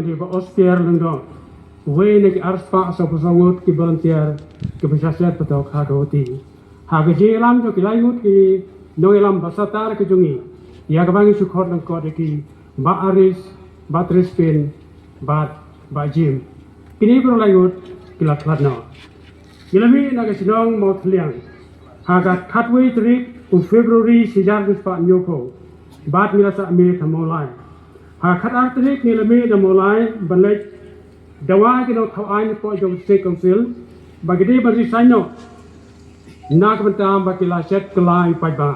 di ba ospier lengdo we ne arspa so pasangut ki volunteer ki bersasat patok hagoti hagaji lam jo kilai ngut ki noilam basatar ke jungi ya kabangi sukhot ng ko ki ba aris ba trispin ba jim kini ko lai ngut kilat klatno kilami naga sinong mo thliang hagat khatwe trik February sijar pa nyoko bat milasa me thamolai khat artrik ni lami da molai balai dawa ki no thawai po jong state council bagidi bagi saino nak bentam bagi la set kelai pai ba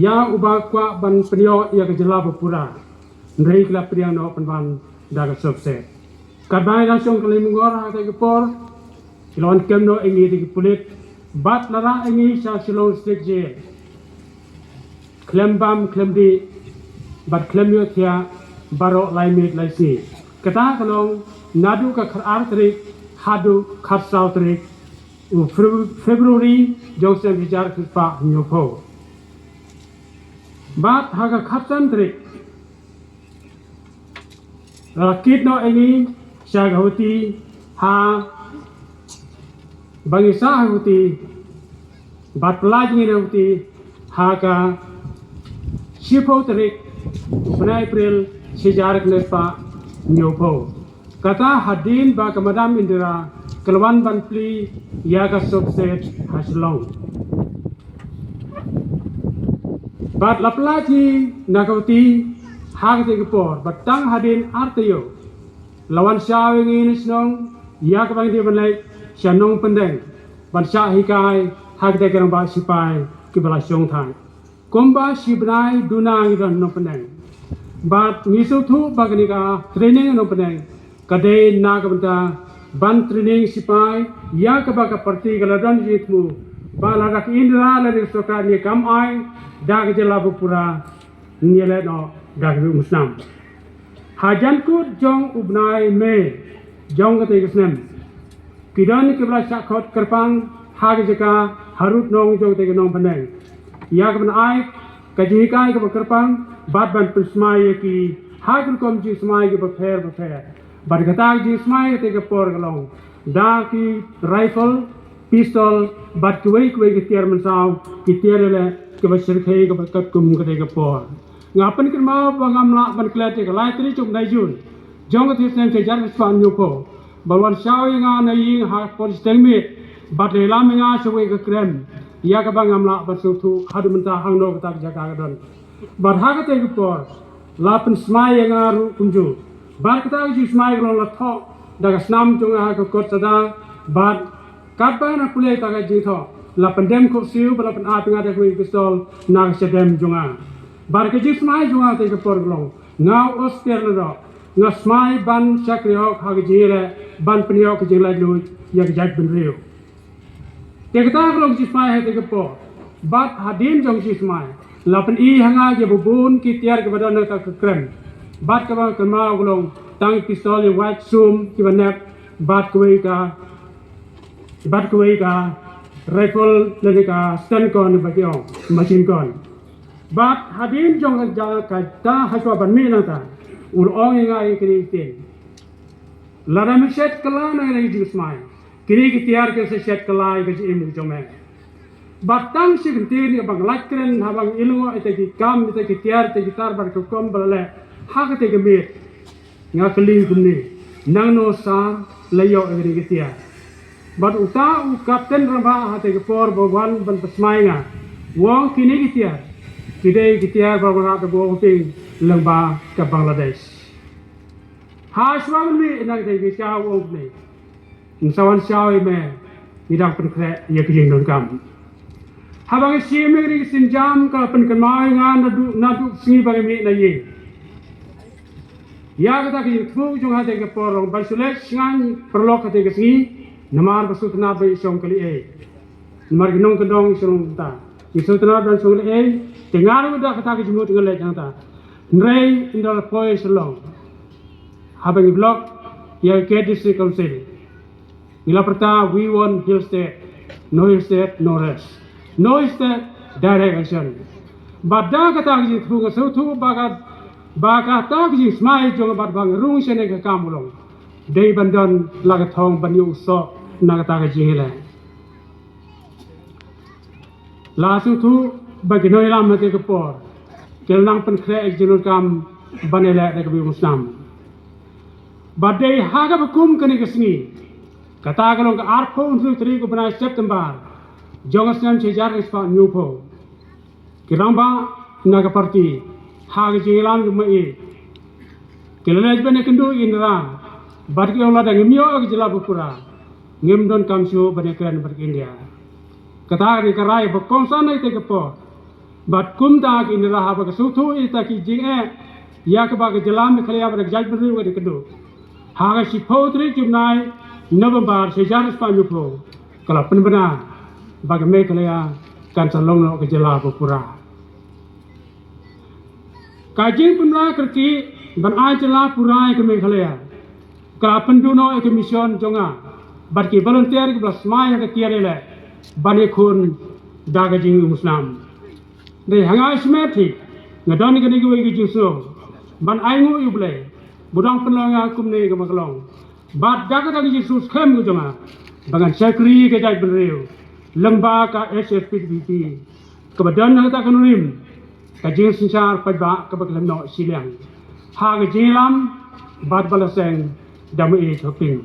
ya uba kwa ban penyo ya ke jylla pura ndrei kla priang no panban daga subset kabai langsung kali mungor ha ke por kilon kem no ingi di pulit bat lara ingi sa silong state jail klembam klemdi bat klemyo thia baro lai mit lai si kata kalong nadu ka khar trik hadu khar sau trik February josem vijar pa nyopho bat haga khapsan trik rakit no engi shagauti ha bangisa haguti bat pelajing haguti haga shipo trik Bulan April sejarah kenepa nyopo kata hadin ba kemadam indira kelwan banpli ya ka subset haslong bat laplaji nagauti hag de por batang hadin artyo lawan syawing ini snong ya ka bang di banai syanong pendeng ban sya hikai hag de kerang ba sipai ki bala syong thang komba sibnai dunang ran no peneng bat ngisuthu bagnika training no peneng kade nagabanta ban training sipai ya ka ba ka parti galadan jitmu bala rak indra la de sorkar ni kam ai dag jylla pura niele no dag musnam hajan ku jong ubnai me jong kate snam kidan ke bla sakhot kerpang hag jaka harut nong jong te nong peneng ya keban ai kaji kai ke kerpang bat ban smai ki hagun kom ji smai ke prepare bat kata ji smai te ke por galong da ki rifle pistol bat kuai ke tiar mensau ki tiar le ke basir khai ke kat kum ke te ke por ngapan ke ma bangam la ban klet ke lai tri chuk nai jun jong ke sen ke jar span nyoko balwan shawi nga na yi ha por stengmi bat le lam nga shwe ke krem ya ka bangam la basutu hadu menta hangno ka jaga gadon bar haga te por lapen smai nga ru kunju bar kata ji smai gro la tho daga snam chung ha ko kot sada bar kapa na pule ta ga ji tho la pendem ko siu bala pen a pinga de kui pistol na sedem junga bar ke ji smai junga te por glong ngau oster ro nga smai ban chakrio ha ga ji re ban pnyo ke ji la lu ya ga jat ben riu Tekta kalau jismai hai tekepo, bat hadin jong jismai, lapan i hanga je bubun ki tiar ke badan nak krem, bat ke bang kemau gulong tang pistol yang white zoom ki banap, bat kuai ka rifle lagi ka stun gun bagiong machine gun, bat hadin jong ka ta haswa ban mi nata, ulong yang ai kini tin, lada meset kelana yang jismai. Kini ki tiar ke set kelai ke imu jome batang si kentin ke bang lakren habang ilmu ite ki kam ite ki tiar te ki tar bar ko kom bale ha ke te ke me nga keling kumni nang no sa layo eri ki tiar bat uta u kapten ramba ha te ke por bowan ban pesmai nga wong kini ki tiar kidai ki tiar ba ba te bo ting lengba ke Bangladesh ha swang ni nang te ki cha wong ni Sawan syawai me nidang penkre ya kijing don kam. Habang si me sinjam ka penkemai ngan nadu singi bagi mi na ye. Ya kata ki thu jong ha te ke porong ban sule ngan perlok ka te ke singi namar basut na bai song kali e. Namar ginong kedong song ta. Isut na dan song e tengar udah kata ki jumut ngale jang ta. Nrei indal poi selong. Habang blok ya ke district council. Ila perta we want hill state, no rest, no state direct action. Badda kata ji thu so thu bagat baka tak ji smai jong bat bang rung sene ka kamulong dei bandon laga thong banyu so nagata ka jihela la su thu bagi noi lam te ka por kel nang pen kre ek jinul kam banela de ka bi muslim badai haga bakum kani kasni kata kalong ka arpo unsu tri ko bana September jong snam chejar ispa new po kiramba naga parti haga jilan ko mai kelaj bane kendu inra bad ki ola dang mio ak jila pura ngem don kam shu bane kran bar India kata ri karai ba konsa nai te ko bad kum ta ki inra ha ba su thu ita ki jing ya ka ba ka jalam khaliya ba jaj bru ko kendu haga si potri jumnai November sejar ispa new po kala penbena ba me khaliya kan salong no ke jila pura kajing punra kerti ban ai jela purai ke Meghalaya ka penduno ke mission jonga bat ki volunteer ke smai ke tiare le bani khun daga jing muslim de hanga smeti ngadon ke ni ke juso ban ai ngu yuble budang penlonga kumne ke maklong bat daga daga Jesus kem ke jonga bangan sekri ke jai benriu lemba ka SFPDP ke badan ta kanurim kajing sincar pajba kabaklam no siliang haga jilam bad balaseng damai choping